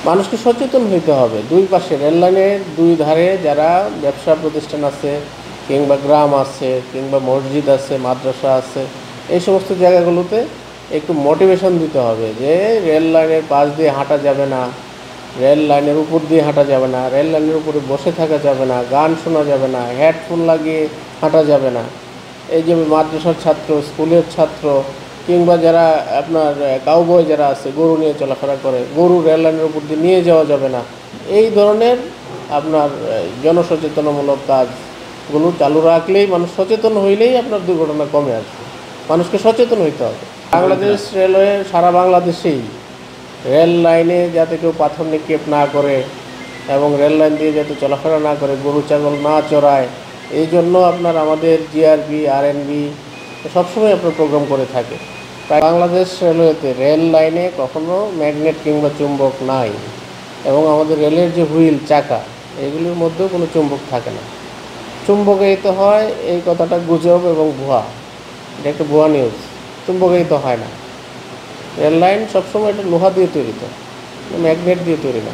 মানুষকে সচেতন হইতে হবে। দুই পাশে রেললাইনের দুই ধারে যারা ব্যবসা প্রতিষ্ঠান আছে কিংবা গ্রাম আছে কিংবা মসজিদ আছে, মাদ্রাসা আছে, এই সমস্ত জায়গাগুলোতে একটু মোটিভেশন দিতে হবে যে রেল লাইনের পাশ দিয়ে হাঁটা যাবে না, রেল লাইনের উপর দিয়ে হাঁটা যাবে না, রেল লাইনের উপরে বসে থাকা যাবে না, গান শোনা যাবে না, হেডফোন লাগিয়ে হাঁটা যাবে না। এই যে মাদ্রাসার ছাত্র, স্কুলের ছাত্র কিংবা যারা আপনার কাউবয় যারা আছে, গরু নিয়ে চলাফেরা করে, গরু রেল লাইনের উপর দিয়ে নিয়ে যাওয়া যাবে না। এই ধরনের আপনার জনসচেতনমূলক কাজগুলো চালু রাখলেই, মানুষ সচেতন হইলেই আপনার দুর্ঘটনা কমে আসবে। মানুষকে সচেতন হইতে হবে। বাংলাদেশ রেলওয়ে সারা বাংলাদেশেই রেল লাইনে যাতে কেউ পাথর নিক্ষেপ না করে এবং রেল লাইন দিয়ে যাতে চলাফেরা না করে, গরু ছাগল না চড়ায়, এই জন্য আপনার আমাদের জিআরবি, আরএনবি সবসময় আপনার প্রোগ্রাম করে থাকে। প্রায় বাংলাদেশ রেলওয়েতে রেল লাইনে কখনো ম্যাগনেট কিংবা চুম্বক নাই, এবং আমাদের রেলের যে হুইল, চাকা, এগুলির মধ্যেও কোনো চুম্বক থাকে না। চুম্বকায়িত হয় এই কথাটা গুজব এবং ভুয়া, এটা একটা ভুয়া নিউজ। চুম্বকায়িত হয় না। রেল লাইন সবসময় এটা লোহা দিয়ে তৈরি, তো ম্যাগনেট দিয়ে তৈরি না।